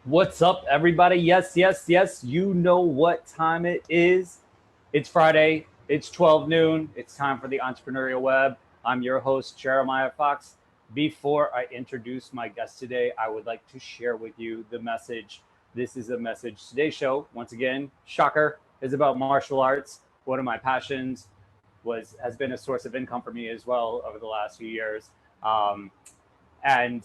What's up, everybody? Yes, yes, yes. You know what time it is. It's Friday. It's 12 noon. It's time for the Entrepreneurial Web. I'm your host, Jeremiah Fox. Before I introduce my guest today, I would like to share with you the message. This is a message. Today's show, once again, shocker, is about martial arts. One of my passions has been a source of income for me as well over the last few years. Um, and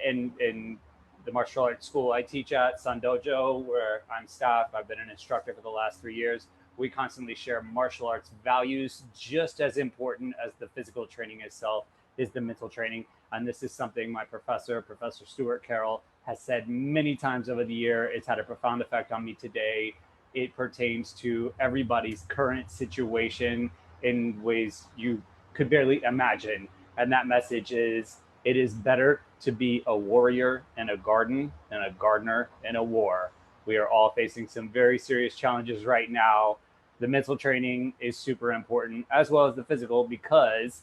in the martial arts school I teach at, Sun Dojo, where I'm staff, I've been an instructor for the last 3 years. We constantly share martial arts values. Just as important as the physical training itself is the mental training. And this is something my professor, Professor Stuart Carroll, has said many times over the year. It's had a profound effect on me today. It pertains to everybody's current situation in ways you could barely imagine. And that message is it is better to be a warrior in a garden than a gardener in a war. We are all facing some very serious challenges right now. The mental training is super important, as well as the physical, because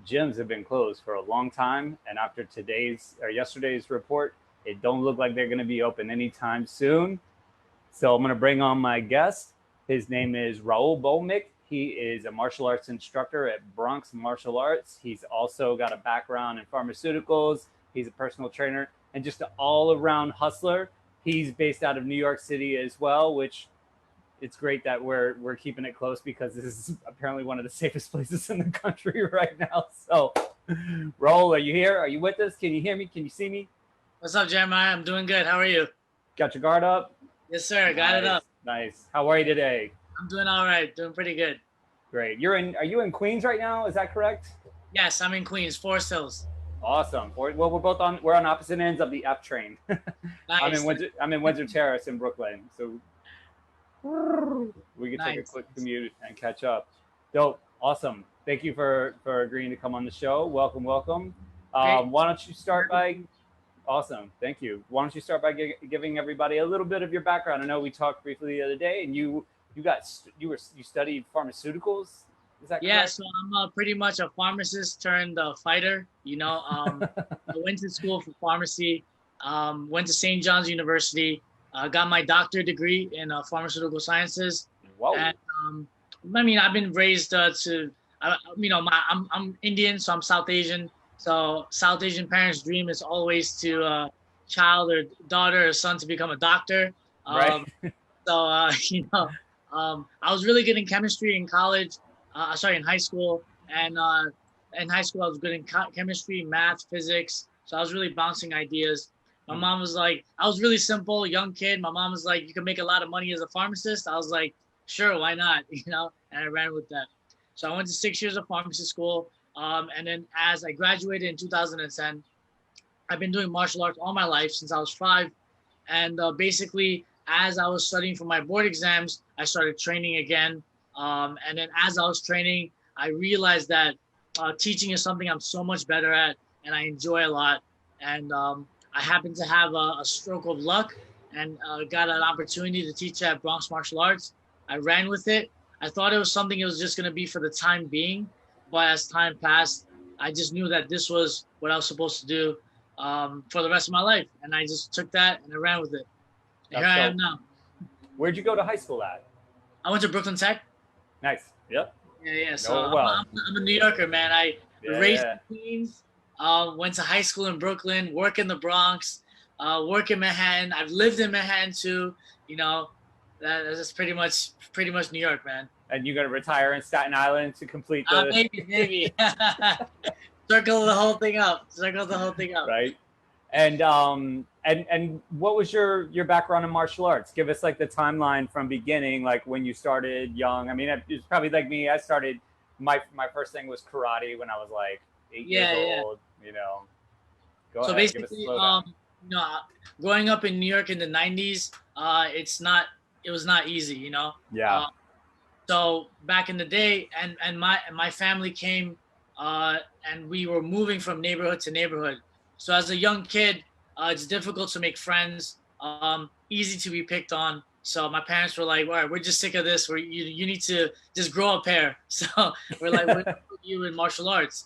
gyms have been closed for a long time. And after today's or yesterday's report, it don't look like they're going to be open anytime soon. So I'm going to bring on my guest. His name is Rahul Bhowmick. He is a martial arts instructor at Bronx Martial Arts. He's also got a background in pharmaceuticals. He's a personal trainer and just an all-around hustler. He's based out of New York City as well, which it's great that we're keeping it close because this is apparently one of the safest places in the country right now. So, Rahul, are you here? Are you with us? Can you hear me? Can you see me? What's up, Jeremiah? I'm doing good. How are you? Got your guard up? Yes, sir. Got it Nice, up. nice. How are you today? I'm doing all right. Doing pretty good. Great. Are you in Queens right now? Is that correct? Yes, I'm in Queens, Forest Hills. Awesome. Well, we're on opposite ends of the F train. Nice. I'm in Windsor Terrace in Brooklyn, so we can take a Nice. quick commute and catch up. Dope. Awesome. Thank you for agreeing to come on the show. Welcome, welcome. Great. Why don't you start by Awesome. Thank you. Why don't you start by giving everybody a little bit of your background? I know we talked briefly the other day, and you studied pharmaceuticals. Is that Yeah, correct? so I'm pretty much a pharmacist turned fighter. I went to school for pharmacy, went to St. John's University, got my doctorate degree in pharmaceutical sciences. Whoa. And I've been raised I'm Indian, so I'm South Asian. So South Asian parents' dream is always to child or daughter or son to become a doctor. Right. Um, so I was really good in chemistry in college. Sorry, in high school, and in high school I was good in chemistry, math, physics. So I was really bouncing ideas. My mom was like, I was really simple, young kid. My mom was like, you can make a lot of money as a pharmacist. I was like, sure, why not? And I ran with that. So I went to 6 years of pharmacy school. And then as I graduated in 2010, I've been doing martial arts all my life since I was 5. And basically, as I was studying for my board exams, I started training again. And then as I was training, I realized that teaching is something I'm so much better at and I enjoy a lot. And I happened to have a stroke of luck and got an opportunity to teach at Bronx Martial Arts. I ran with it. I thought it was something it was just going to be for the time being. But as time passed, I just knew that this was what I was supposed to do for the rest of my life. And I just took that and I ran with it. And here That's I so. am now. Where'd you go to high school at? I went to Brooklyn Tech. Nice. Yep. Yeah. So Know it well. I'm a New Yorker, man. I Yeah, raised yeah. in Queens, went to high school in Brooklyn, work in the Bronx, work in Manhattan. I've lived in Manhattan too. That's pretty much New York, man. And you're gonna retire in Staten Island to complete the Maybe. Circle the whole thing up. Circle the whole thing up. right. And what was your background in martial arts? Give us like the timeline from beginning, like when you started young. I mean, it's probably like me. I started my first thing was karate when I was like 8 years Yeah. old. Go So ahead, give us a basically, slowdown. growing up in New York in the '90s, it was not easy, Yeah. So back in the day, and my family came, and we were moving from neighborhood to neighborhood. So as a young kid, it's difficult to make friends, easy to be picked on. So my parents were like, "All right, we're just sick of this. You need to just grow a pair." So we're like, "We're gonna put you in martial arts."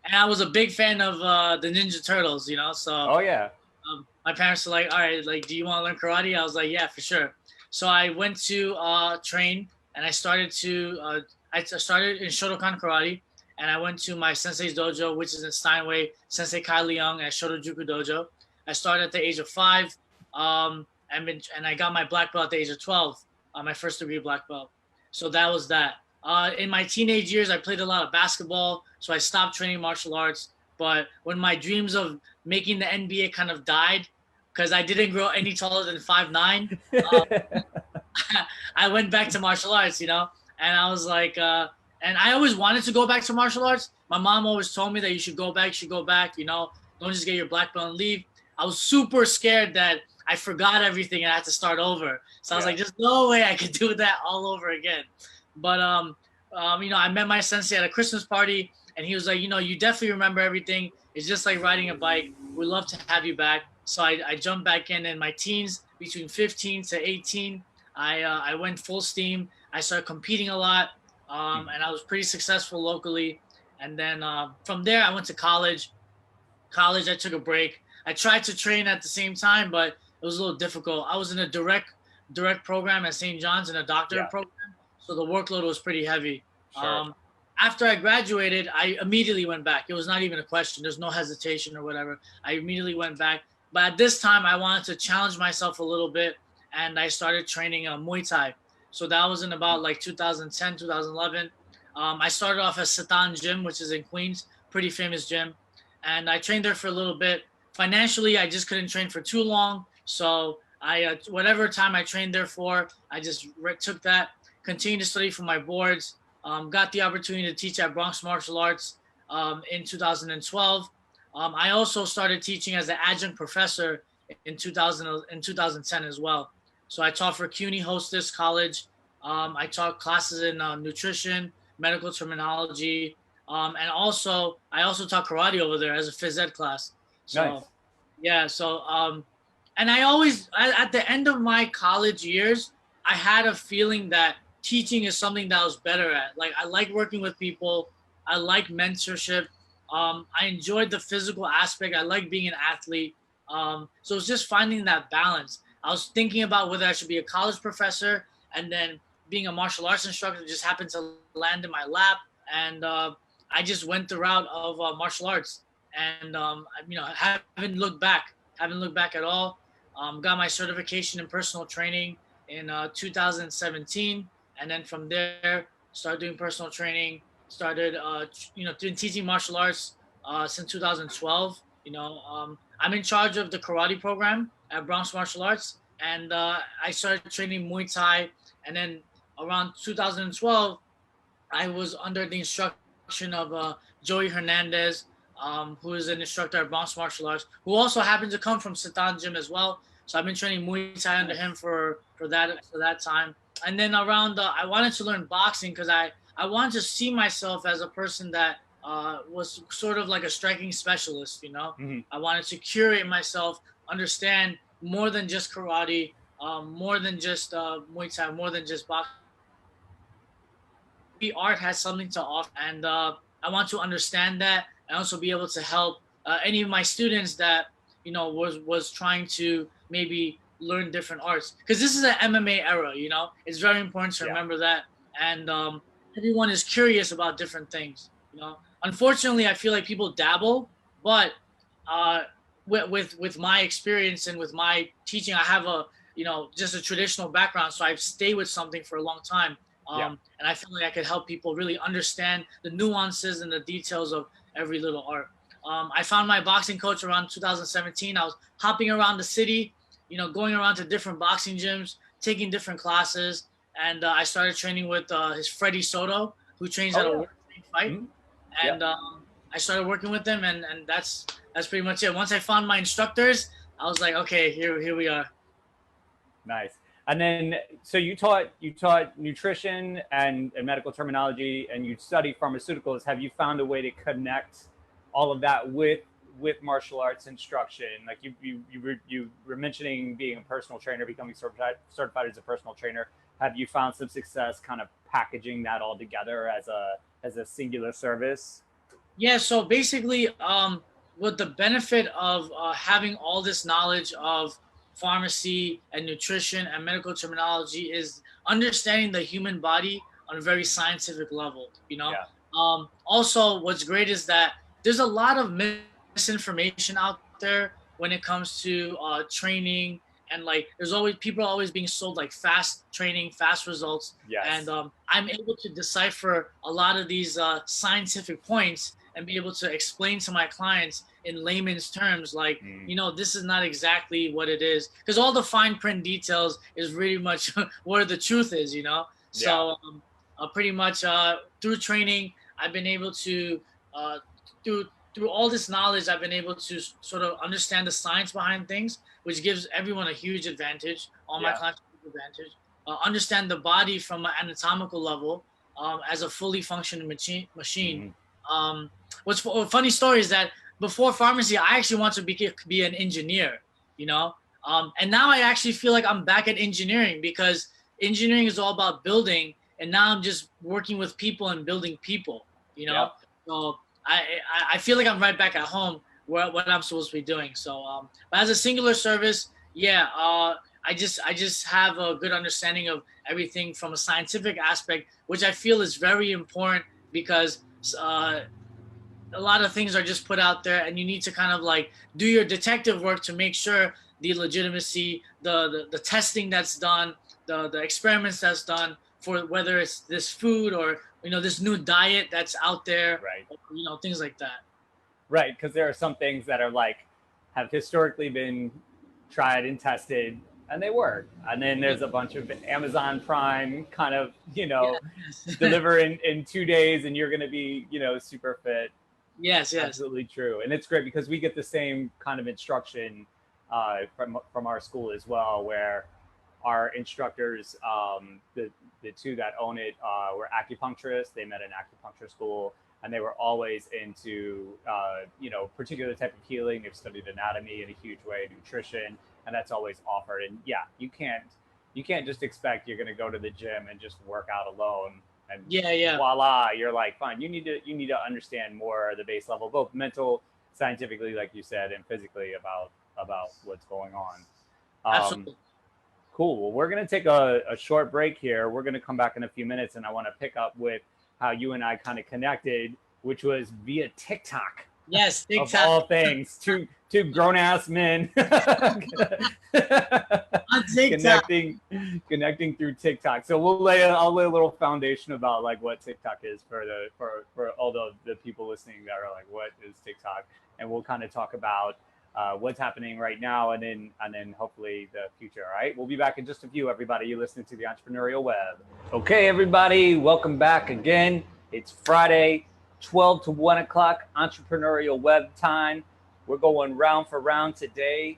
And I was a big fan of the Ninja Turtles, Oh yeah. my parents were like, all right, like, do you want to learn karate? I was like, yeah, for sure. So I went to train, and I started to I started in Shotokan karate, and I went to my sensei's dojo, which is in Steinway, Sensei Kai Leung at Shotojuku Dojo. I started at the age of 5, and I got my black belt at the age of 12, my first degree black belt. So that was that. In my teenage years, I played a lot of basketball, so I stopped training martial arts. But when my dreams of making the NBA kind of died, because I didn't grow any taller than 5'9", I went back to martial arts, and I was like, and I always wanted to go back to martial arts. My mom always told me that you should go back, don't just get your black belt and leave. I was super scared that I forgot everything and I had to start over. So I was like, there's no way I could do that all over again. But, I met my sensei at a Christmas party, and he was like, you definitely remember everything. It's just like riding a bike. We'd love to have you back. So I jumped back in my teens, between 15 to 18. I went full steam. I started competing a lot, and I was pretty successful locally. And then from there, I went to college. I took a break. I tried to train at the same time, but it was a little difficult. I was in a direct program at St. John's in a doctorate program, so the workload was pretty heavy. Sure. After I graduated, I immediately went back. It was not even a question. There's no hesitation or whatever. I immediately went back. But at this time, I wanted to challenge myself a little bit, and I started training Muay Thai. So that was in about like 2010, 2011. I started off at Satan Gym, which is in Queens, pretty famous gym. And I trained there for a little bit. Financially, I just couldn't train for too long. So I, whatever time I trained there for, I just took that, continued to study for my boards, got the opportunity to teach at Bronx Martial Arts in 2012. I also started teaching as an adjunct professor in 2010 as well. So I taught for CUNY Hostess College. I taught classes in nutrition, medical terminology, and I also taught karate over there as a phys ed class. So, nice. Yeah. So, and I always, at the end of my college years, I had a feeling that teaching is something that I was better at. Like, I like working with people. I like mentorship. I enjoyed the physical aspect. I like being an athlete. So it's just finding that balance. I was thinking about whether I should be a college professor, and then being a martial arts instructor just happened to land in my lap. And I just went the route of martial arts, and I haven't looked back at all. Got my certification in personal training in 2017, and then from there started doing personal training. Started doing teaching martial arts since 2012. I'm in charge of the karate program at Bronx Martial Arts, and I started training Muay Thai, and then around 2012 I was under the instruction of Joey Hernandez, who is an instructor at Bronx Martial Arts, who also happens to come from Satan Gym as well. So I've been training Muay Thai under him for that time. And then around, I wanted to learn boxing because I wanted to see myself as a person that was sort of like a striking specialist. Mm-hmm. I wanted to curate myself, understand more than just karate, more than just Muay Thai, more than just boxing. Art has something to offer, and I want to understand that, and also be able to help any of my students that was trying to maybe learn different arts, because this is an MMA era. It's very important to remember that, and everyone is curious about different things. Unfortunately, I feel like people dabble, but with my experience and with my teaching, I have just a traditional background, so I've stayed with something for a long time. And I feel like I could help people really understand the nuances and the details of every little art. I found my boxing coach around 2017. I was hopping around the city, going around to different boxing gyms, taking different classes, and I started training with his Freddie Soto, who trains at a World Fight. Mm-hmm. And I started working with them, and that's pretty much it. Once I found my instructors, I was like, okay, here we are. Nice. And then, so you taught nutrition and medical terminology, and you studied pharmaceuticals. Have you found a way to connect all of that with martial arts instruction? Like you were mentioning being a personal trainer, becoming certified as a personal trainer. Have you found some success kind of packaging that all together as a singular service? Yeah. So basically, what the benefit of having all this knowledge of pharmacy and nutrition and medical terminology is understanding the human body on a very scientific level, you know. Yeah. Also, what's great is that there's a lot of misinformation out there when it comes to training, and like there's always people are always being sold like fast training, fast results. Yes. And I'm able to decipher a lot of these scientific points and be able to explain to my clients in layman's terms, like, you know, this is not exactly what it is, because all the fine print details is really much where the truth is, you know. So pretty much through training, I've been able to through all this knowledge, I've been able to sort of understand the science behind things, which gives everyone a huge advantage. All my clients have a huge advantage. Understand the body from an anatomical level as a fully functioning machine. What's funny story is that before pharmacy, I actually wanted to be an engineer, you know, and now I actually feel like I'm back at engineering, because engineering is all about building, and now I'm just working with people and building people, you know. So I feel like I'm right back at home where what I'm supposed to be doing. So but as a singular service, I just have a good understanding of everything from a scientific aspect, which I feel is very important, because a lot of things are just put out there, and you need to kind of like do your detective work to make sure the legitimacy, the testing that's done, the experiments that's done for whether it's this food or, you know, this new diet that's out there, right? You know, things like that. Right, because there are some things that are like have historically been tried and tested, and they work. And then there's a bunch of Amazon Prime kind of, you know, deliver in 2 days, and you're going to be, you know, super fit. Yes, absolutely true. And it's great because we get the same kind of instruction from our school as well, where our instructors, the two that own it, were acupuncturists. They met in acupuncture school, and they were always into you know, particular type of healing. They've studied anatomy in a huge way, nutrition, and that's always offered. And yeah, you can't just expect you're going to go to the gym and just work out alone and voila, you're like fine. You need to understand more the base level, both mental, scientifically, like you said, and physically about what's going on. Absolutely. Cool. Well, we're going to take a short break here. We're going to come back in a few minutes, and I want to pick up with how you and I kind of connected, which was via TikTok. Yes, TikTok. Of all things, two grown-ass men on TikTok. connecting through TikTok. So I'll lay a little foundation about like what TikTok is for all the people listening that are like, what is TikTok? And we'll kind of talk about what's happening right now, and then hopefully the future. All right, we'll be back in just a few. Everybody, you're listening to the Entrepreneurial Web. Okay, everybody, welcome back again. It's Friday, 12 to 1 o'clock, Entrepreneurial Web time. We're going round for round today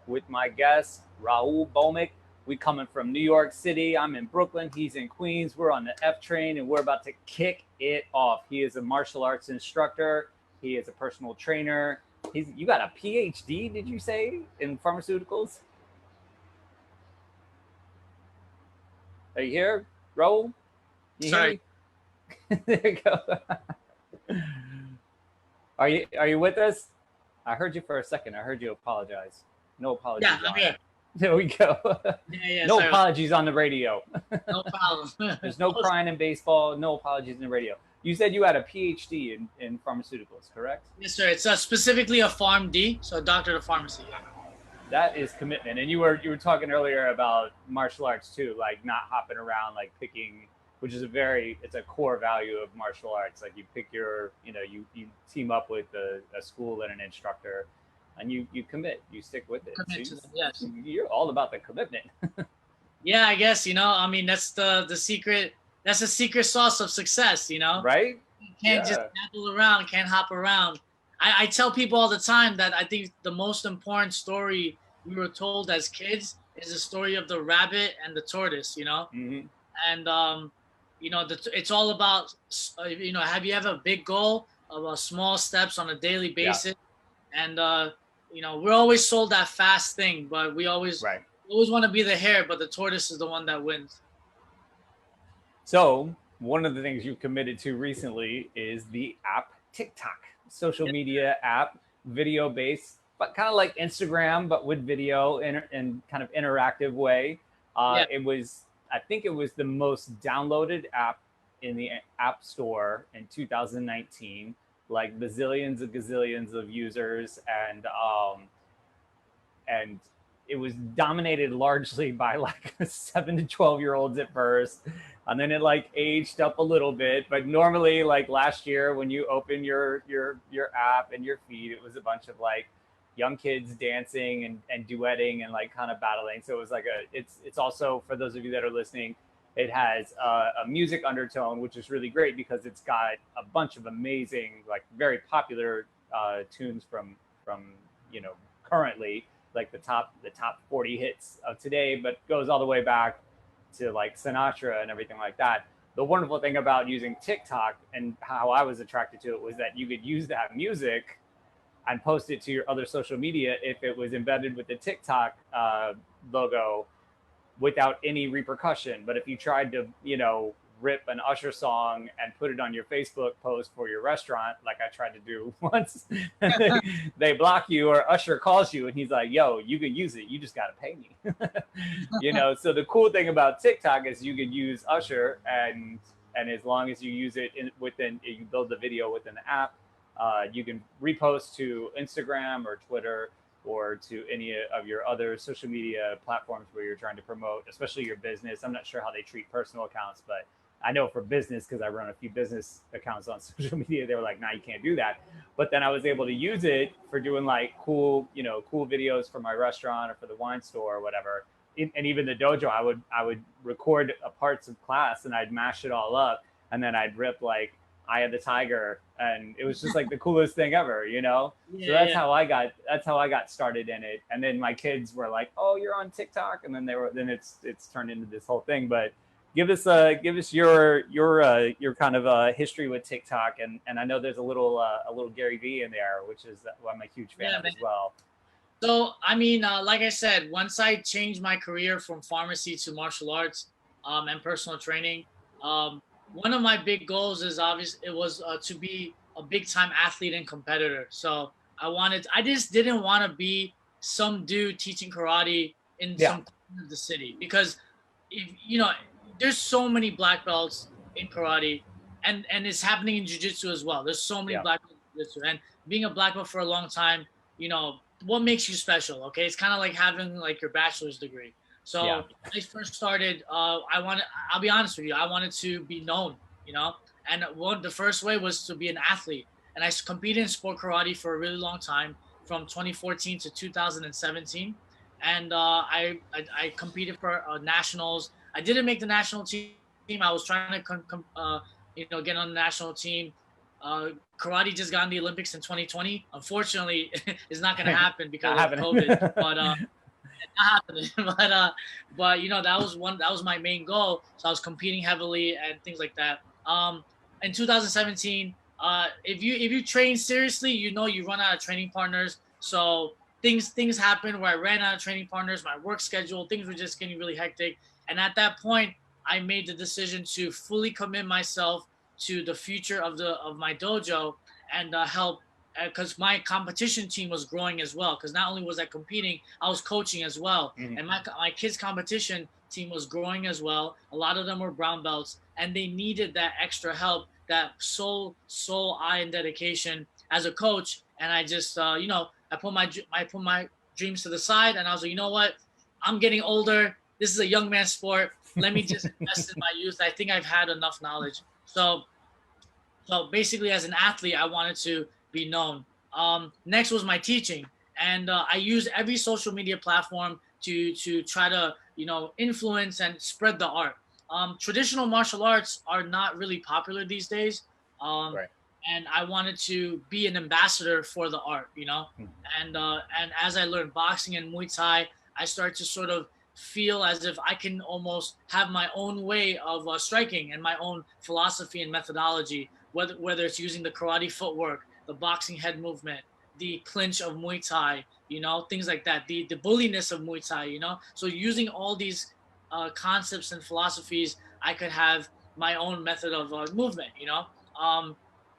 with my guest, Rahul Bhowmick. We coming from New York City. I'm in Brooklyn. He's in Queens. We're on the F train, and we're about to kick it off. He is a martial arts instructor. He is a personal trainer. You got a PhD, did you say, in pharmaceuticals? Are you here, Rahul? Sorry. There you go. Are you with us? I heard you for a second. I heard you apologize. No apologies. Yeah, I'm here. There we go. No sorry. apologies on the radio. No problem. There's no crying in baseball. No apologies in the radio. You said you had a PhD in pharmaceuticals, correct? Yes, sir. It's specifically a PharmD, so a doctorate of pharmacy. That is commitment. And you were talking earlier about martial arts too, like not hopping around, like picking, which is it's a core value of martial arts. Like you pick you team up with a school and an instructor, and you commit, you stick with it. Commit to them, yes. You're all about the commitment. Yeah, I guess, I mean, that's the secret. That's the secret sauce of success, Right? You can't just dabble around, can't hop around. I tell people all the time that I think the most important story we were told as kids is the story of the rabbit and the tortoise, Mm-hmm. And, it's all about, have you have a big goal of small steps on a daily basis? Yeah. And, we're always sold that fast thing, but we always want to be the hare, but the tortoise is the one that wins. So one of the things you've committed to recently is the app TikTok, social media app. video based, but kind of like Instagram, but with video in kind of interactive way. Yeah. It was, I think it was the most downloaded app in the App Store in 2019, like bazillions and gazillions of users, and it was dominated largely by like 7 to 12 year olds at first, and then it like aged up a little bit. But normally, like last year, when you open your app and your feed, it was a bunch of like young kids dancing and duetting and like kind of battling. So it was like it's also, for those of you that are listening, it has a music undertone, which is really great because it's got a bunch of amazing, like very popular tunes from currently, like the top 40 hits of today, but goes all the way back to like Sinatra and everything like that. The wonderful thing about using TikTok and how I was attracted to it was that you could use that music and post it to your other social media if it was embedded with the TikTok logo without any repercussion. But if you tried to, rip an Usher song and put it on your Facebook post for your restaurant, like I tried to do once, they block you, or Usher calls you and he's like, yo, you can use it. You just got to pay me. So the cool thing about TikTok is you could use Usher, and as long as you use it you build the video within the app, you can repost to Instagram or Twitter or to any of your other social media platforms where you're trying to promote, especially your business. I'm not sure how they treat personal accounts, but I know for business, because I run a few business accounts on social media, they were like, nah, you can't do that. But then I was able to use it for doing like cool videos for my restaurant or for the wine store or whatever. And even the dojo, I would record parts of class and I'd mash it all up, and then I'd rip like Eye of the Tiger, and it was just like the coolest thing ever, Yeah, so how I got started in it. And then my kids were like, oh, you're on TikTok, and then it's turned into this whole thing. But give us your kind of history with TikTok, and I know there's a little Gary Vee in there, which is what I'm a huge fan of as well. So I mean, like I said, once I changed my career from pharmacy to martial arts and personal training, one of my big goals is to be a big time athlete and competitor. So I just didn't want to be some dude teaching karate in some corner of the city, because if there's so many black belts in karate, and it's happening in jiu-jitsu as well. There's so many black belts in jiu-jitsu, and being a black belt for a long time, what makes you special? Okay, it's kind of like having like your bachelor's degree. So when I first started, I'll be honest with you, I wanted to be known, and the first way was to be an athlete. And I competed in sport karate for a really long time, from 2014 to 2017. And I competed for nationals. I didn't make the national team. I was trying to, get on the national team. Karate just got in the Olympics in 2020. Unfortunately, it's not going to happen because of COVID. But happening. But that was my main goal. So I was competing heavily and things like that. In 2017, if you train seriously, you run out of training partners. So things happened where I ran out of training partners. My work schedule, things were just getting really hectic. And at that point, I made the decision to fully commit myself to the future of my dojo and help, because my competition team was growing as well. Because not only was I competing, I was coaching as well. Mm-hmm. And my kids' competition team was growing as well. A lot of them were brown belts, and they needed that extra help, that soul, eye, and dedication as a coach. And I just, I put my dreams to the side, and I was like, you know what? I'm getting older. This is a young man's sport. Let me just invest in my youth. I think I've had enough knowledge. So basically, as an athlete, I wanted to be known. Next was my teaching, and I use every social media platform to try to influence and spread the art. Traditional martial arts are not really popular these days, right. And I wanted to be an ambassador for the art, and as I learned boxing and Muay Thai, I started to sort of feel as if I can almost have my own way of striking and my own philosophy and methodology, whether it's using the karate footwork, the boxing head movement, the clinch of Muay Thai, things like that, the bulliness of Muay Thai, So using all these concepts and philosophies, I could have my own method of movement,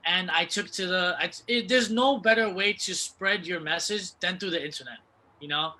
and I took to there's no better way to spread your message than through the internet, you know.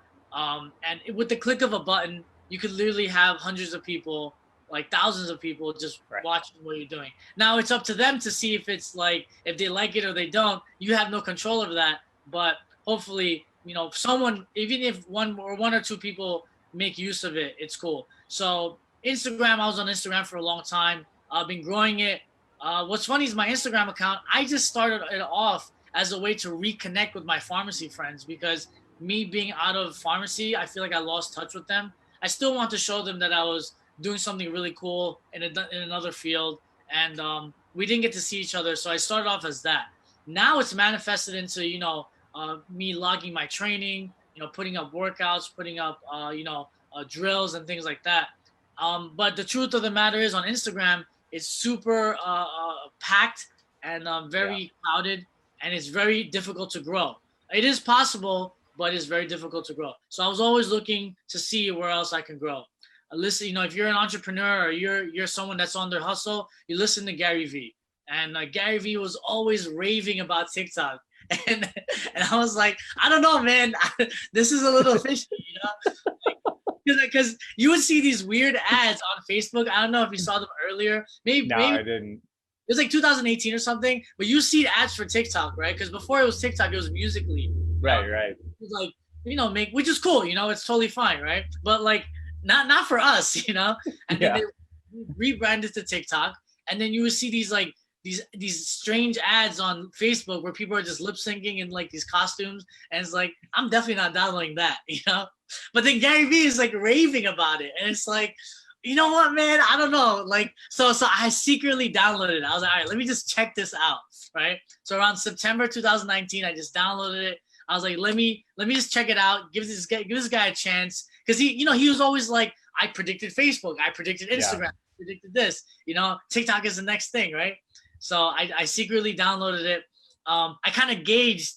With the click of a button, you could literally have hundreds of people, like thousands of people, just Right. watching what you're doing. Now it's up to them to see if it's like, if they like it or they don't. You have no control over that, but hopefully, you know, someone, even if one or two people make use of it, it's cool. So Instagram, I was on Instagram for a long time. I've been growing it. What's funny is my Instagram account, I just started it off as a way to reconnect with my pharmacy friends, because me being out of pharmacy, I feel like I lost touch with them. I still want to show them that I was doing something really cool in another field, and we didn't get to see each other. So I started off as that. Now it's manifested into, you know, me logging my training, you know, putting up workouts, putting up, drills and things like that. But the truth of the matter is, on Instagram, it's super packed and very crowded, and it's very difficult to grow. It is possible, but it's very difficult to grow. So I was always looking to see where else I can grow. Listen, you know, if you're an entrepreneur or you're someone that's on their hustle, you listen to Gary Vee. And Gary Vee was always raving about TikTok. And I was like, I don't know, man. This is a little fishy, you know? Because you would see these weird ads on Facebook. I don't know if you saw them earlier. Maybe I didn't. It was like 2018 or something. But you see ads for TikTok, right? Because before it was TikTok, it was Musical.ly. Right. It was like, you know, which is cool, you know, it's totally fine, right? But like, not for us, you know. And then they rebranded to TikTok, and then you would see these strange ads on Facebook where people are just lip syncing in like these costumes, and it's like, I'm definitely not downloading that, you know. But then Gary Vee is like raving about it, and it's like, you know what, man, I don't know, like, so I secretly downloaded it. I was like, all right, let me just check this out, right? So around September 2019, I just downloaded it. I was like, let me just check it out, give this guy a chance, because he was always like, I predicted Facebook, I predicted Instagram, I predicted this, you know, TikTok is the next thing, right? So I secretly downloaded it. I kind of gauged.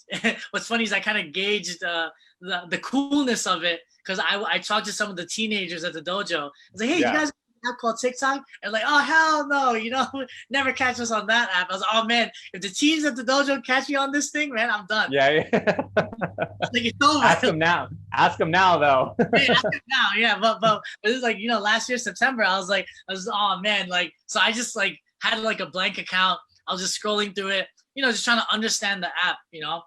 What's funny is I kind of gauged the coolness of it, because I talked to some of the teenagers at the dojo. I was like, hey, you guys have an app called TikTok? And like, oh, hell no, you know, never catch us on that app. I was like, oh man, if the teens at the dojo catch me on this thing, man, I'm done. Yeah. Like, it's over. Ask them now, though. Yeah, ask them now. Yeah, but it's like, you know, last year September, I was oh man, like, so I just like had like a blank account. I was just scrolling through it, you know, just trying to understand the app, you know.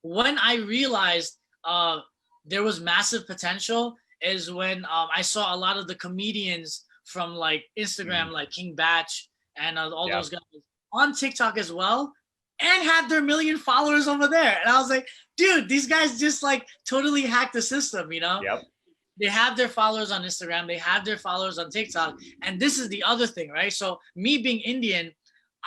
When I realized there was massive potential is when I saw a lot of the comedians from like Instagram, like King Batch and all those guys on TikTok as well, and had their 1 million followers over there. And I was like, dude, these guys just like totally hacked the system, you know? Yep. They have their followers on Instagram, they have their followers on TikTok. And this is the other thing, right? So me being Indian,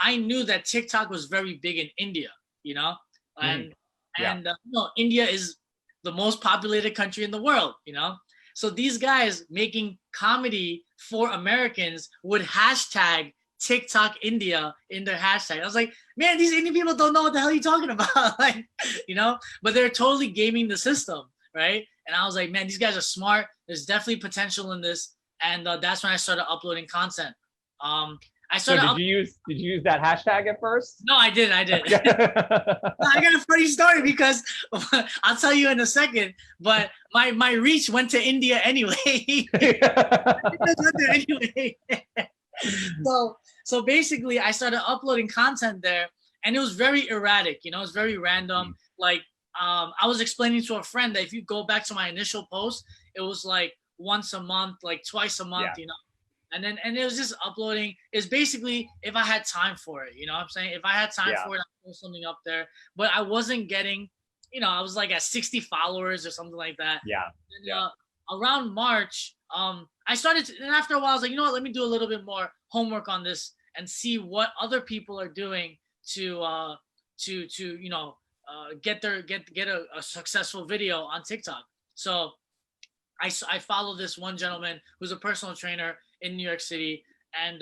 I knew that TikTok was very big in India, you know? And you know, India is the most populated country in the world, you know? So these guys making comedy for Americans would hashtag TikTok India in their hashtag. I was like, man, these Indian people don't know what the hell you're talking about. Like, you know, but they're totally gaming the system, right? And I was like, man, these guys are smart. There's definitely potential in this. And that's when I started uploading content. Did you use that hashtag at first? No, I didn't. I got a funny story, because I'll tell you in a second, but my reach went to India anyway. So basically I started uploading content there, and it was very erratic, you know, it's very random. Like I was explaining to a friend that if you go back to my initial post, it was like once a month, like twice a month, you know. And it was just uploading. It's basically if I had time for it, you know what I'm saying? If I had time for it, I'd post something up there. But I wasn't getting, you know, I was like at 60 followers or something like that. And, around March, I started to, and after a while I was like, you know what, let me do a little bit more homework on this and see what other people are doing to you know, get a successful video on TikTok. So I follow this one gentleman who's a personal trainer in New York City, and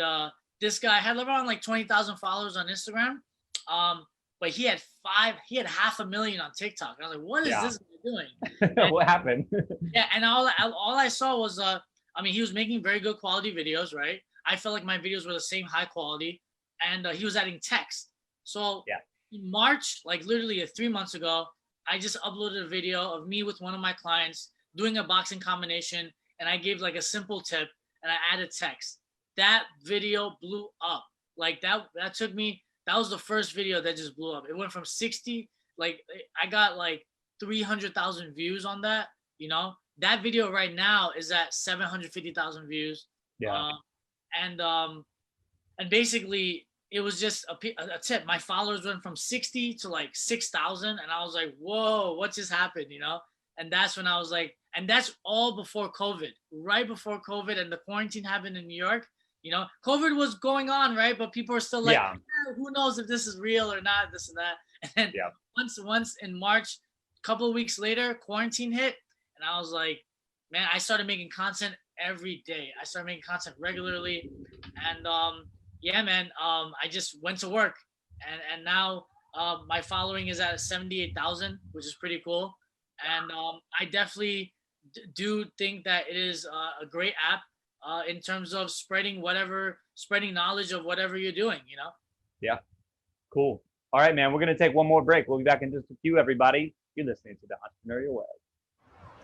this guy had around like 20,000 followers on Instagram, but he had 500,000 on TikTok. I was like, what is this guy doing? And, what happened? And all I saw was I mean, he was making very good quality videos, right? I felt like my videos were the same high quality, and he was adding text. So Yeah. in March, like literally 3 months ago, I just uploaded a video of me with one of my clients doing a boxing combination, and I gave like a simple tip and I added text. That video blew up. Like that took me, that was the first video that just blew up. It went from 60, like I got like 300,000 views on that, you know. That video right now is at 750,000 views. Yeah. And and basically it was just a tip. My followers went from 60 to like 6,000, and I was like, whoa, what just happened, you know? And that's when I was like, and that's all before COVID, right before COVID and the quarantine happened in New York. You know, COVID was going on, right? But people are still like, Yeah. who knows if this is real or not, this and that. And Yeah. once in March, a couple of weeks later, quarantine hit, and I was like, man, I started making content every day. I started making content regularly, and yeah, man, I just went to work, and now my following is at 78,000, which is pretty cool. And I definitely do think that it is a great app in terms of spreading knowledge of whatever you're doing, you know? Yeah. Cool. All right, man. We're going to take one more break. We'll be back in just a few, everybody. You're listening to the Entrepreneurial Web.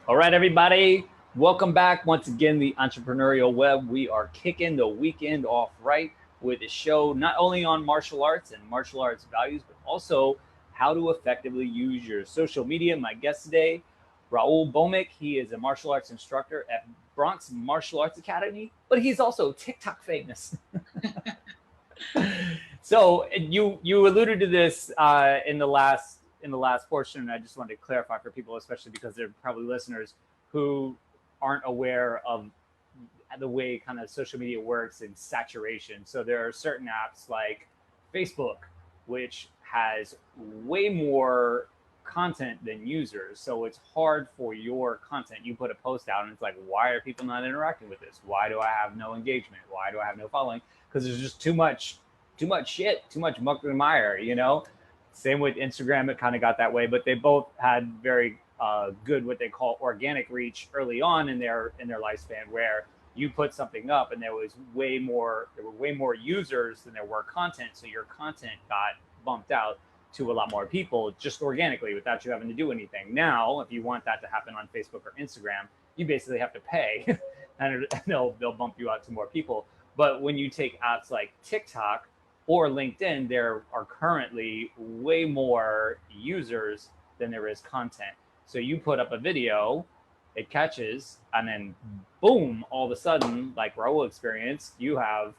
All right, everybody. Welcome back once again, the Entrepreneurial Web. We are kicking the weekend off right with a show not only on martial arts and martial arts values, but also how to effectively use your social media. My guest today, Rahul Bhowmick. He is a martial arts instructor at Bronx Martial Arts Academy, but he's also TikTok famous. So you alluded to this in the last portion, and I just wanted to clarify for people, especially because they're probably listeners who aren't aware of the way kind of social media works and saturation. So there are certain apps like Facebook, which has way more content than users. So it's hard for your content. You put a post out and it's like, why are people not interacting with this? Why do I have no engagement? Why do I have no following? Because there's just too much shit, too much muck and mire, you know? Same with Instagram, it kind of got that way, but they both had very good, what they call organic reach early on in their lifespan, where you put something up and there were way more users than there were content. So your content got bumped out to a lot more people just organically without you having to do anything. Now, if you want that to happen on Facebook or Instagram, you basically have to pay and they'll bump you out to more people. But when you take apps like TikTok or LinkedIn, there are currently way more users than there is content. So you put up a video, it catches, and then boom, all of a sudden, like Rahul experienced, you have,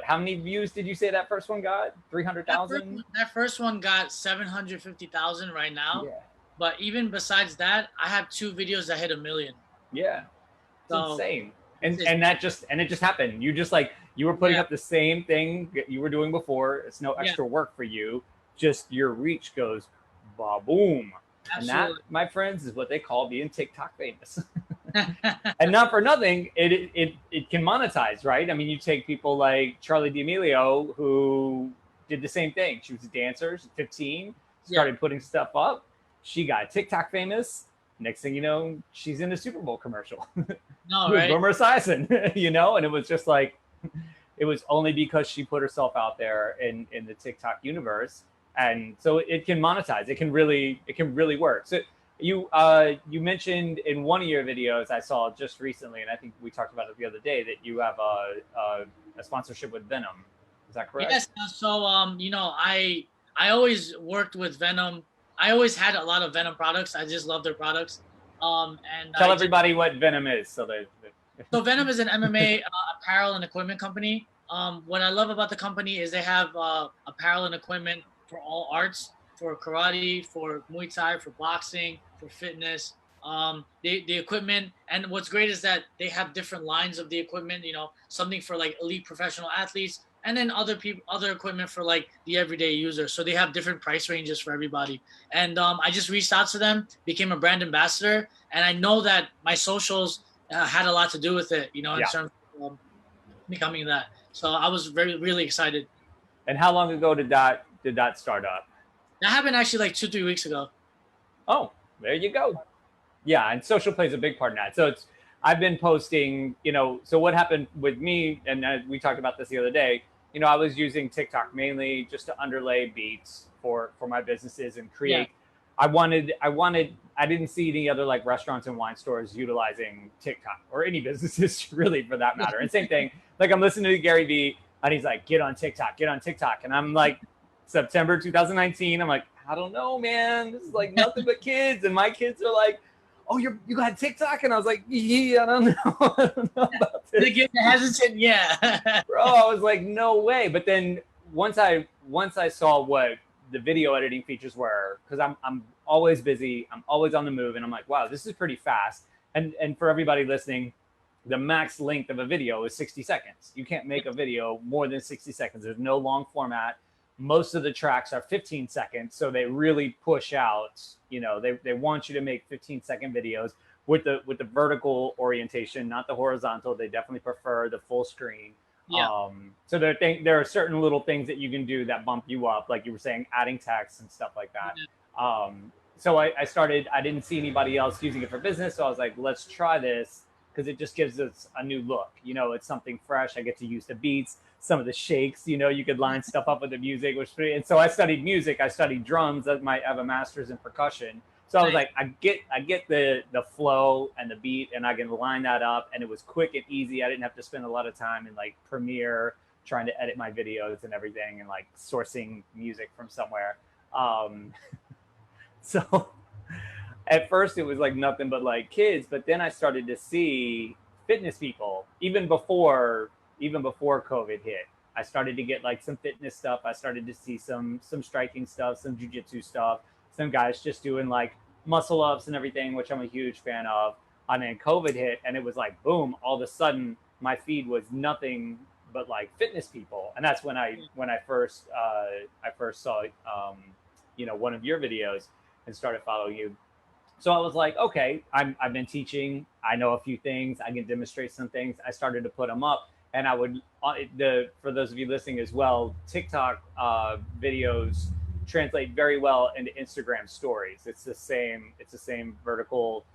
how many views did you say that first one got? 300,000? That first one got 750,000 right now. Yeah. But even besides that, I have 2 videos that hit 1 million. Yeah. It's So, insane. And it just happened. You were putting up the same thing that you were doing before. It's no extra work for you. Just your reach goes ba-boom. Absolutely. And that, my friends, is what they call being TikTok famous. And not for nothing, it can monetize, right? I mean, you take people like Charlie D'Amelio, who did the same thing. She was a dancer, she's 15, started putting stuff up. She got TikTok famous. Next thing you know, she's in a Super Bowl commercial. No, right? Boomer Esiason, you know? And it was just like, it was only because she put herself out there in the TikTok universe. And so it can monetize. It can really work. So you mentioned in one of your videos I saw just recently, and I think we talked about it the other day, that you have a sponsorship with Venom. Is that correct? Yes. So you know, I always worked with Venom. I always had a lot of Venom products. I just love their products. And tell everybody what Venom is. So Venom is an MMA apparel and equipment company. What I love about the company is they have apparel and equipment for all arts, for karate, for Muay Thai, for boxing, for fitness. The equipment, and what's great is that they have different lines of the equipment. You know, something for like elite professional athletes, and then other equipment for like the everyday user. So they have different price ranges for everybody. And I just reached out to them, became a brand ambassador, and I know that my socials had a lot to do with it. You know, in terms of becoming that. So I was really excited. And how long ago did that start up? That happened actually like 2-3 weeks ago. Oh, there you go. Yeah, and social plays a big part in that. So I've been posting, you know, so what happened with me, and we talked about this the other day, I was using TikTok mainly just to underlay beats for my businesses and create. I didn't see any other like restaurants and wine stores utilizing TikTok or any businesses really for that matter. And same thing, like I'm listening to Gary Vee and he's like, get on TikTok. And I'm like, September 2019, I'm like, I don't know, man. This is like nothing but kids. And my kids are like, oh, you got TikTok? And I was like, yeah, I don't know. I don't know about this. They get hesitant, yeah. Bro, I was like, no way. But then once I saw what the video editing features were, because I'm always busy, I'm always on the move, and I'm like, wow, this is pretty fast. And for everybody listening, the max length of a video is 60 seconds. You can't make a video more than 60 seconds. There's no long format. Most of the tracks are 15 seconds, so they really push out. They want you to make 15-second videos with the vertical orientation, not the horizontal. They definitely prefer the full screen. Yeah. So there are certain little things that you can do that bump you up, like you were saying, adding text and stuff like that. So I started. I didn't see anybody else using it for business, so I was like, let's try this because it just gives us a new look. It's something fresh. I get to use the beats. Some of the shakes, you could line stuff up with the music, and so I studied music. I studied drums. I have a master's in percussion. So I was like, I get the flow and the beat, and I can line that up. And it was quick and easy. I didn't have to spend a lot of time in like Premiere trying to edit my videos and everything, and like sourcing music from somewhere. So at first it was like nothing but like kids, but then I started to see fitness people even before COVID hit. I started to get like some fitness stuff. I started to see some striking stuff, some jiu-jitsu stuff, some guys just doing like muscle ups and everything, which I'm a huge fan of. And then COVID hit, and it was like, boom, all of a sudden my feed was nothing but like fitness people. And that's when I first saw, one of your videos and started following you. So I was like, okay, I've been teaching. I know a few things. I can demonstrate some things. I started to put them up. And I would, for those of you listening as well, TikTok videos translate very well into Instagram stories. It's the same vertical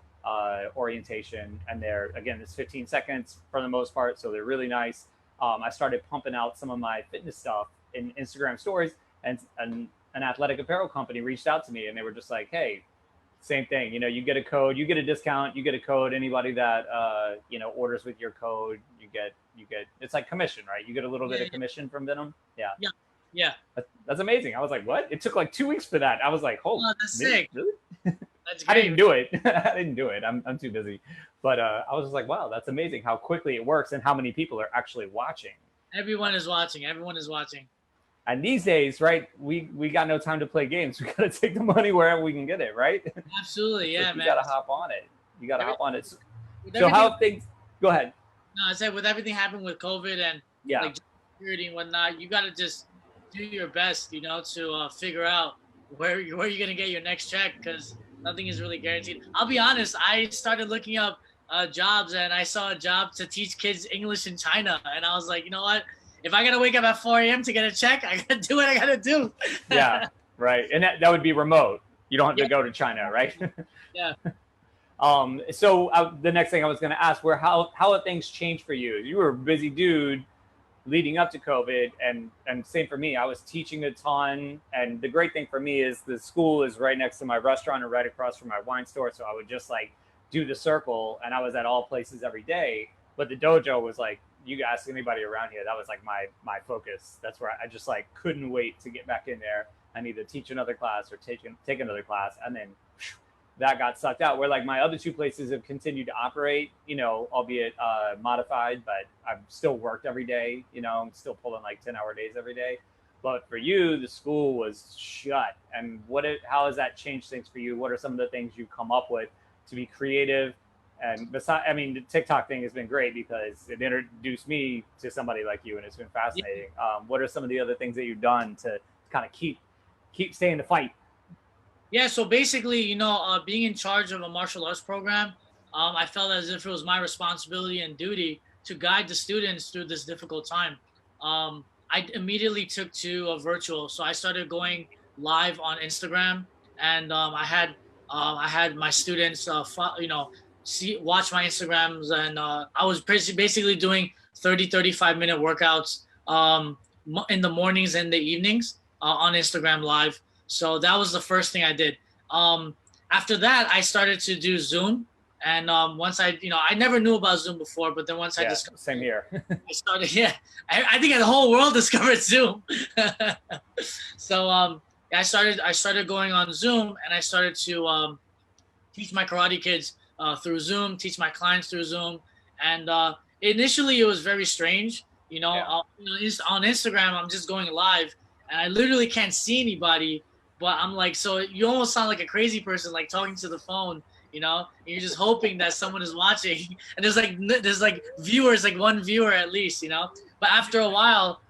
orientation, and it's 15 seconds for the most part, so they're really nice. I started pumping out some of my fitness stuff in Instagram stories, and an athletic apparel company reached out to me, and they were just like, hey, same thing, you get a code, you get a discount, you get a code. Anybody that orders with your code, you get it's like commission, right? You get a little bit of commission from them. Yeah. That's amazing. I was like, what? It took like 2 weeks for that. I was like, oh, that's sick. Really? That's great. I didn't do it. I'm too busy. But I was just like, wow, that's amazing how quickly it works and how many people are actually watching. Everyone is watching. And these days, right, we got no time to play games. We got to take the money wherever we can get it, right? Absolutely, yeah, man. You got to hop on it. So how things, go ahead. No, I said with everything happening with COVID and like security and whatnot, you got to just do your best, to figure out where you're going to get your next check, because nothing is really guaranteed. I'll be honest, I started looking up jobs, and I saw a job to teach kids English in China. And I was like, you know what? If I got to wake up at 4 a.m. to get a check, I got to do what I got to do. Yeah, right. And that would be remote. You don't have to go to China, right? Yeah. So the next thing I was going to ask, how have things changed for you? You were a busy dude leading up to COVID, and same for me. I was teaching a ton, and the great thing for me is the school is right next to my restaurant and right across from my wine store, so I would just like do the circle, and I was at all places every day. But the dojo was like, you ask anybody around here, that was like my focus. That's where I just like couldn't wait to get back in there and either teach another class or take another class, and then that got sucked out, where like my other two places have continued to operate, albeit modified, but I've still worked every day, I'm still pulling like 10-hour days every day. But for you, the school was shut. And how has that changed things for you? What are some of the things you've come up with to be creative? And besides, I mean, the TikTok thing has been great because it introduced me to somebody like you, and it's been fascinating. What are some of the other things that you've done to kind of keep staying the fight? Yeah, so basically, being in charge of a martial arts program, I felt as if it was my responsibility and duty to guide the students through this difficult time. I immediately took to a virtual, so I started going live on Instagram, and I had my students, watch my Instagrams, and I was basically doing 35-minute workouts. in the mornings and the evenings on Instagram Live. So that was the first thing I did. After that, I started to do Zoom. And once I never knew about Zoom before, but then once I discovered, same here. I started. Yeah, I think the whole world discovered Zoom. So I started going on Zoom, and I started to teach my karate kids through Zoom, teach my clients through Zoom. And initially, it was very strange. On Instagram, I'm just going live, and I literally can't see anybody. But I'm like, so you almost sound like a crazy person, like talking to the phone. And you're just hoping that someone is watching, and there's like viewers, like one viewer at least. But after a while,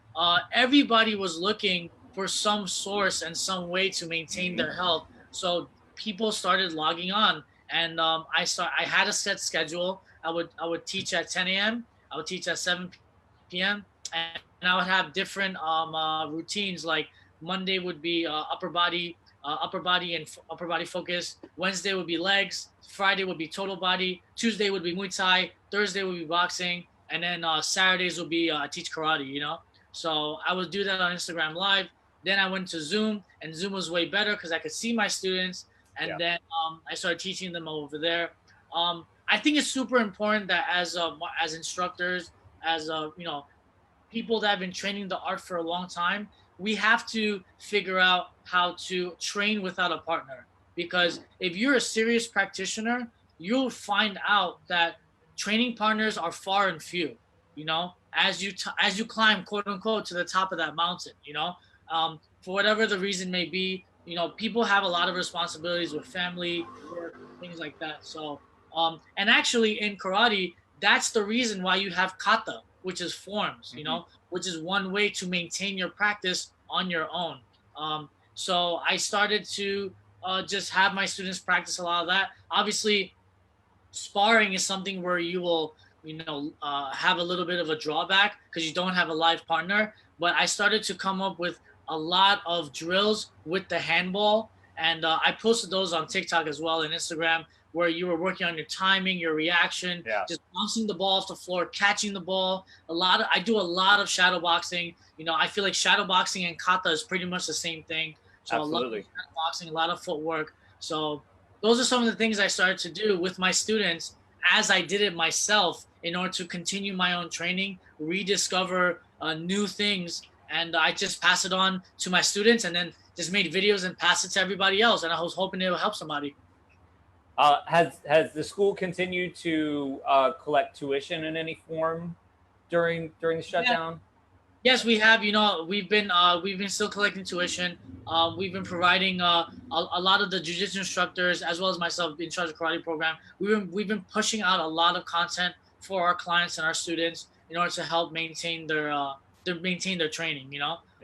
everybody was looking for some source and some way to maintain their health. So people started logging on, and I had a set schedule. I would teach at 10 a.m. I would teach at 7 p.m. and I would have different routines. Like Monday would be upper body and upper body focus. Wednesday would be legs. Friday would be total body. Tuesday would be Muay Thai. Thursday would be boxing, and then Saturdays would be teach karate. So I would do that on Instagram Live. Then I went to Zoom, and Zoom was way better because I could see my students. And then I started teaching them over there. I think it's super important that as instructors, as people that have been training the art for a long time, we have to figure out how to train without a partner. Because if you're a serious practitioner, you'll find out that training partners are far and few. As you climb, quote unquote, to the top of that mountain. For whatever the reason may be, people have a lot of responsibilities with family, work, things like that. So, and actually in karate, that's the reason why you have kata, which is forms, which is one way to maintain your practice on your own. So I started to just have my students practice a lot of that. Obviously, sparring is something where you will, have a little bit of a drawback because you don't have a live partner. But I started to come up with a lot of drills with the handball, and I posted those on TikTok as well and Instagram, where you were working on your timing, your reaction, just bouncing the ball off the floor, catching the ball. I do a lot of shadow boxing. I feel like shadow boxing and kata is pretty much the same thing. So Absolutely. A lot of shadow boxing, a lot of footwork. So those are some of the things I started to do with my students as I did it myself in order to continue my own training, rediscover new things. And I just pass it on to my students, and then just made videos and pass it to everybody else. And I was hoping it would help somebody. Has the school continued to collect tuition in any form during the shutdown? Yes, we have. We've been still collecting tuition. We've been providing a lot of the jiu-jitsu instructors, as well as myself, in charge of karate program. We've been pushing out a lot of content for our clients and our students in order to help maintain their training.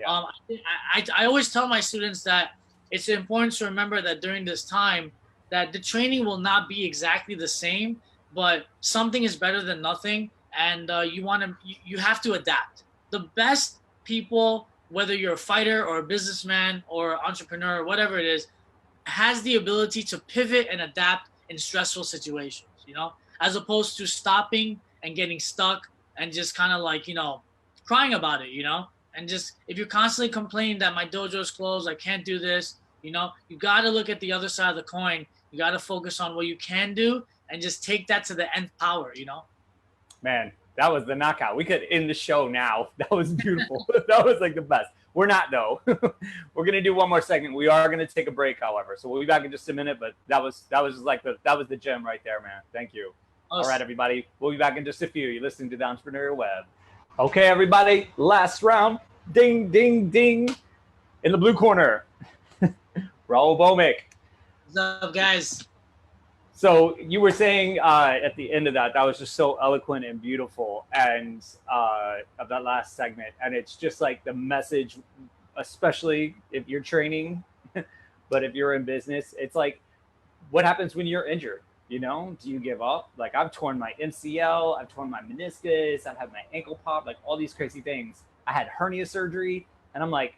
I always tell my students that it's important to remember that during this time, that the training will not be exactly the same, but something is better than nothing, and you have to adapt. The best people, whether you're a fighter or a businessman or entrepreneur, whatever it is, has the ability to pivot and adapt in stressful situations, as opposed to stopping and getting stuck and just kind of like, crying about it, and just, if you're constantly complaining that my dojo is closed, I can't do this, you got to look at the other side of the coin. You got to focus on what you can do and just take that to the nth power, Man, that was the knockout. We could end the show now. That was beautiful. That was like the best. We're not, though. We're going to do one more segment. We are going to take a break, however. So we'll be back in just a minute, but that was the gem right there, man. Thank you. Awesome. All right, everybody. We'll be back in just a few. You're listening to the Entrepreneurial Web. Okay, everybody. Last round. Ding, ding, ding. In the blue corner, Rahul Bhowmick. What's up, guys? So you were saying at the end of that was just so eloquent and beautiful, and of that last segment. And it's just like the message, especially if you're training, but if you're in business, it's like, what happens when you're injured? Do you give up? Like, I've torn my MCL, I've torn my meniscus, I've had my ankle pop, like all these crazy things. I had hernia surgery, and I'm like,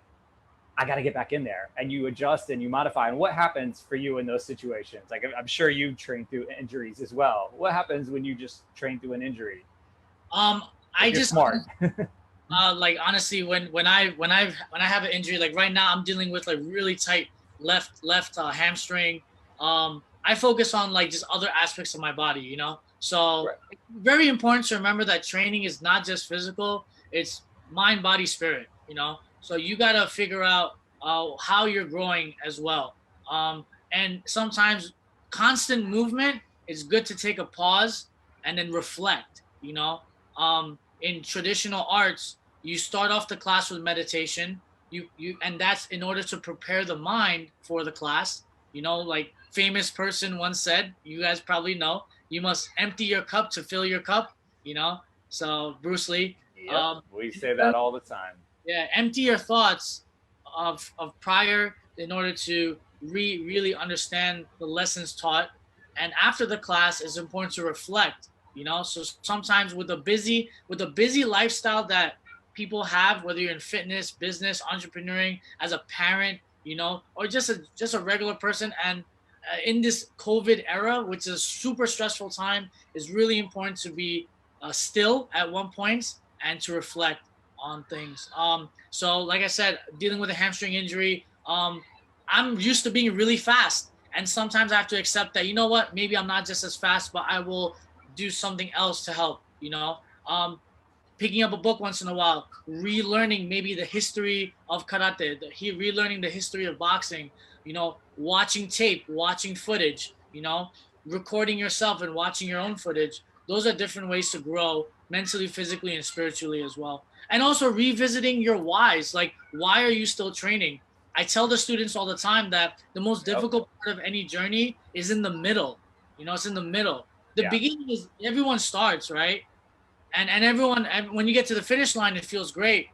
I got to get back in there. And you adjust and you modify. And what happens for you in those situations? Like, I'm sure you train through injuries as well. What happens when you just train through an injury? I just smart. Like honestly, when I have an injury, like right now, I'm dealing with like really tight left hamstring. I focus on like just other aspects of my body, you know. So Right. it's very important to remember that training is not just physical; it's mind, body, spirit. You know, so you gotta figure out how you're growing as well. And sometimes constant movement is good to take a pause and then reflect. You know, in traditional arts, you start off the class with meditation. You and that's in order to prepare the mind for the class. You know, like famous person once said, you guys probably know, you must empty your cup to fill your cup. You know, so Bruce Lee. Yep, we say that all the time. Yeah, empty your thoughts of prior in order to really understand the lessons taught. And after the class, it's important to reflect. You know, so sometimes with a busy lifestyle that people have, whether you're in fitness, business, entrepreneuring, as a parent, you know, or just a regular person, and in this COVID era, which is a super stressful time, is really important to be still at one point and to reflect on things. So like I said, dealing with a hamstring injury, I'm used to being really fast, and sometimes I have to accept that, you know what, maybe I'm not just as fast, but I will do something else to help. You know, picking up a book once in a while, relearning maybe the history of karate, relearning the history of boxing, you know, watching tape, watching footage, you know, recording yourself and watching your own footage. Those are different ways to grow mentally, physically, and spiritually as well. And also revisiting your whys, like why are you still training? I tell the students all the time that the most Yep. difficult part of any journey is in the middle. You know, it's in the middle. The Yeah. beginning is everyone starts, right? And everyone, and when you get to the finish line, it feels great,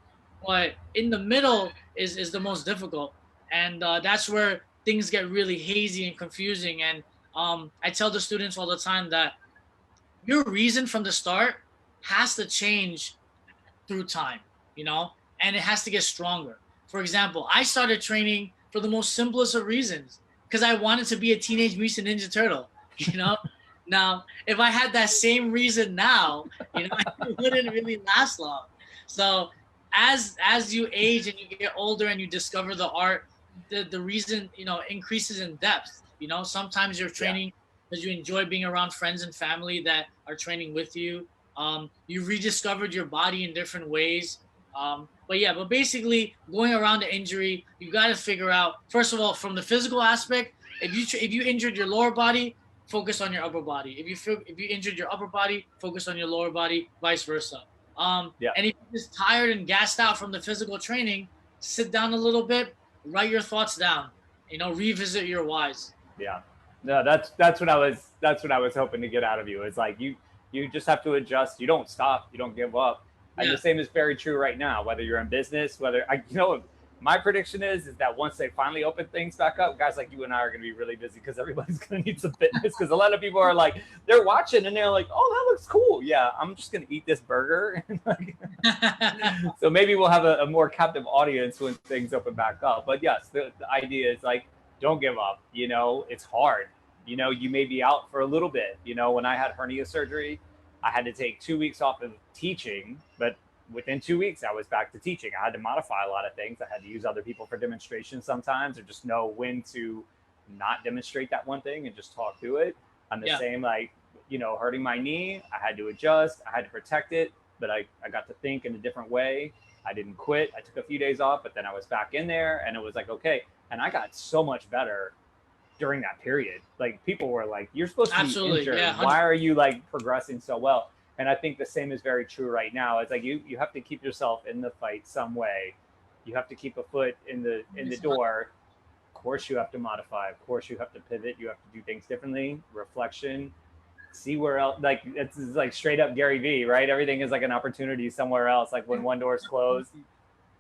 but in the middle is the most difficult, and that's where things get really hazy and confusing. And I tell the students all the time that your reason from the start has to change through time, you know, and it has to get stronger. For example, I started training for the most simplest of reasons, because I wanted to be a Teenage Mutant Ninja Turtle, you know. Now, if I had that same reason now, you know, it wouldn't really last long. So as you age and you get older and you discover the art, the reason, you know, increases in depth. You know, sometimes you're Yeah. training because you enjoy being around friends and family that are training with you. You rediscovered your body in different ways. But basically, going around the injury, you got to figure out, first of all, from the physical aspect, if you injured your lower body, focus on your upper body. If you injured your upper body, focus on your lower body, vice versa. Yeah. And if you're just tired and gassed out from the physical training, sit down a little bit, write your thoughts down. You know, revisit your whys. Yeah. No, that's what I was hoping to get out of you. It's like you just have to adjust. You don't stop. You don't give up. And Yeah, the same is very true right now. Whether you're in business, my prediction is that once they finally open things back up, guys like you and I are going to be really busy because everybody's going to need some fitness. Because a lot of people are like, they're watching and they're like, oh, that looks cool. Yeah, I'm just going to eat this burger. So maybe we'll have a more captive audience when things open back up. But yes, the idea is like, don't give up. You know, it's hard. You know, you may be out for a little bit. You know, when I had hernia surgery, I had to take 2 weeks off of teaching, but within 2 weeks, I was back to teaching. I had to modify a lot of things. I had to use other people for demonstrations sometimes, or just know when to not demonstrate that one thing and just talk through it. I'm the same, like, hurting my knee. I had to adjust. I had to protect it, but I got to think in a different way. I didn't quit. I took a few days off, but then I was back in there and it was like, okay. And I got so much better during that period. Like people were like, you're supposed to be injured. Yeah, why are you like progressing so well? And I think the same is very true right now. It's like you have to keep yourself in the fight some way. You have to keep a foot in the door. Of course you have to modify. Of course you have to pivot. You have to do things differently. Reflection. See where else, like it's like straight up Gary Vee, right? Everything is like an opportunity somewhere else. Like when one door is closed,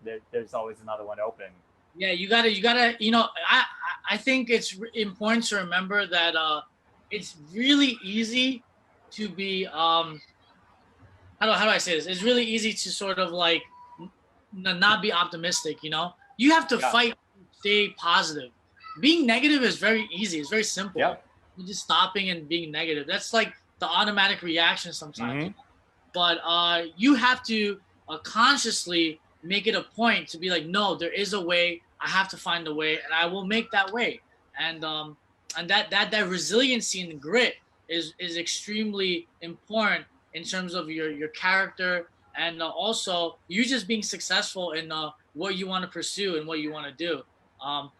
there's always another one open. Yeah, you gotta, I think it's important to remember that it's really easy to be how do I say this? It's really easy to sort of like not be optimistic. You know, you have to fight, stay positive. Being negative is very easy. It's very simple. Yeah. You're just stopping and being negative. That's like the automatic reaction sometimes. Mm-hmm. But you have to consciously make it a point to be like, no, there is a way. I have to find a way, and I will make that way. And that resiliency and grit is extremely important in terms of your character, and also you just being successful in what you want to pursue and what you want to do.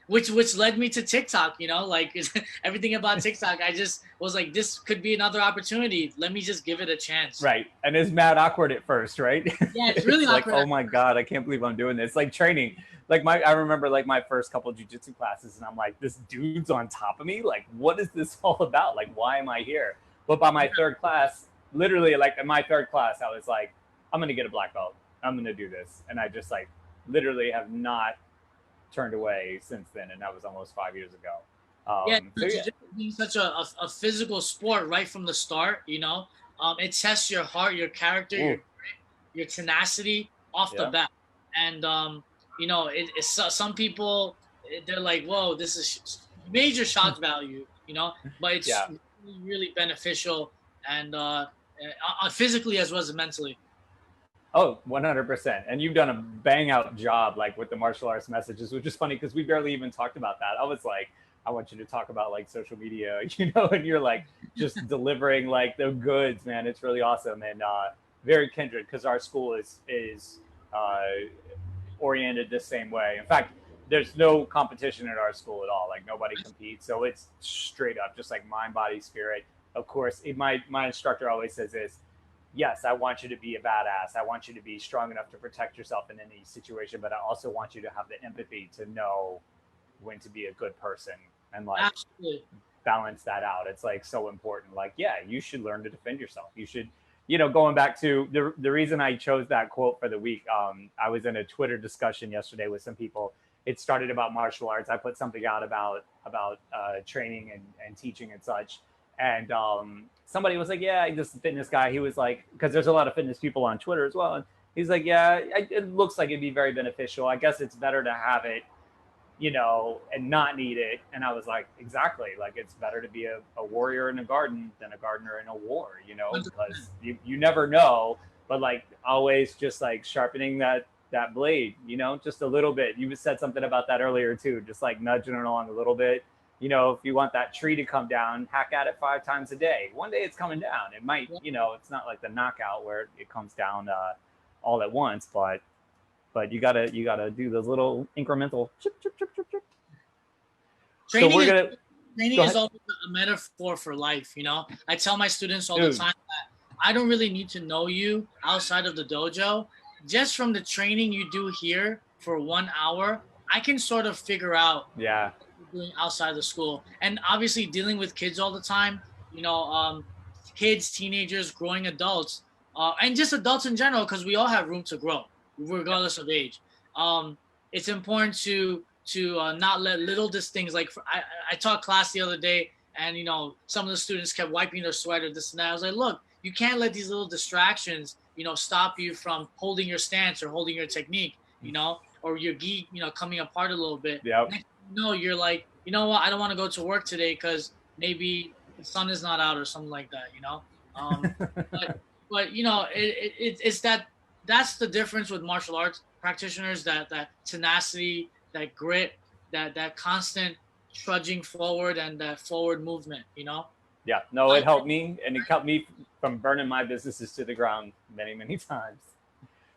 Which led me to TikTok, like everything about TikTok. I just was like, this could be another opportunity. Let me just give it a chance. Right. And it's mad awkward at first, right? Yeah, it's really like, awkward. oh my God, I can't believe I'm doing this. Like training. Like I remember like my first couple of jiu-jitsu classes, and I'm like, this dude's on top of me. Like, what is this all about? Like, why am I here? But by my third class, literally like in my third class, I was like, I'm going to get a black belt. I'm going to do this. And I just like literally have not turned away since then, and that was almost 5 years ago. Being such a physical sport right from the start, it tests your heart, your character, your tenacity off the bat. And it's some people, they're like, whoa, this is major shock value, but it's really beneficial, and physically as well as mentally. Oh, 100%. And you've done a bang out job like with the martial arts messages, which is funny because we barely even talked about that. I was like, I want you to talk about like social media, and you're like just delivering like the goods, man. It's really awesome. And very kindred, because our school is oriented the same way. In fact, there's no competition at our school at all. Like nobody competes. So it's straight up just like mind, body, spirit. Of course, my instructor always says this. Yes, I want you to be a badass. I want you to be strong enough to protect yourself in any situation, but I also want you to have the empathy to know when to be a good person and like Absolutely. balance that out. It's like so important. Like, yeah, you should learn to defend yourself. You should, going back to the reason I chose that quote for the week. I was in a Twitter discussion yesterday with some people. It started about martial arts. I put something out about training and teaching and such. And somebody was like, yeah, this fitness guy, he was like, because there's a lot of fitness people on Twitter as well. And he's like, yeah, it looks like it'd be very beneficial. I guess it's better to have it, and not need it. And I was like, exactly. Like it's better to be a warrior in a garden than a gardener in a war, because you never know. But like always just like sharpening that blade, just a little bit. You said something about that earlier too, just like nudging it along a little bit. If you want that tree to come down, hack at it 5 times a day. One day it's coming down. It might, it's not like the knockout where it comes down all at once, but you gotta do those little incremental chip, chip, chip, chip, chip. Training is always a metaphor for life. I tell my students all the time that I don't really need to know you outside of the dojo. Just from the training you do here for 1 hour, I can sort of figure out doing outside the school. And obviously dealing with kids all the time, kids, teenagers, growing adults, and just adults in general, because we all have room to grow regardless of age. It's important to not let little things like I taught class the other day, and some of the students kept wiping their sweat or this and that. I was like, look, you can't let these little distractions stop you from holding your stance or holding your technique, or your gi coming apart a little bit. No, you're like, you know what? I don't want to go to work today because maybe the sun is not out or something like that, but it's that's the difference with martial arts practitioners, that tenacity, that grit, that constant trudging forward and that forward movement, Yeah, no, it helped me, and it helped me from burning my businesses to the ground many, many times.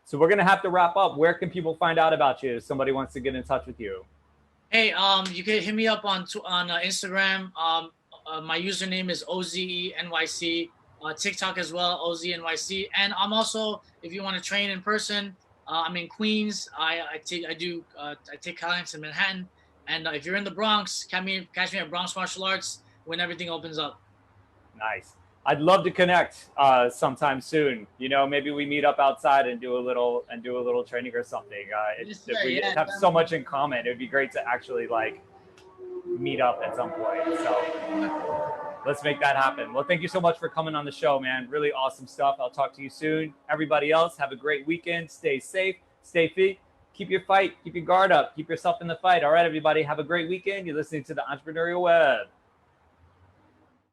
So we're going to have to wrap up. Where can people find out about you if somebody wants to get in touch with you? Hey, you can hit me up on Instagram. My username is OZENYC. TikTok as well, OZNYC. And I'm also, if you want to train in person, I'm in Queens. I take clients in Manhattan. And if you're in the Bronx, catch me at Bronx Martial Arts when everything opens up. Nice. I'd love to connect sometime soon. Maybe we meet up outside and do a little training or something. We have so much in common. It'd be great to actually like meet up at some point. So let's make that happen. Well, thank you so much for coming on the show, man. Really awesome stuff. I'll talk to you soon. Everybody else, have a great weekend. Stay safe. Stay fit. Keep your fight. Keep your guard up. Keep yourself in the fight. All right, everybody, have a great weekend. You're listening to the Entrepreneurial Web.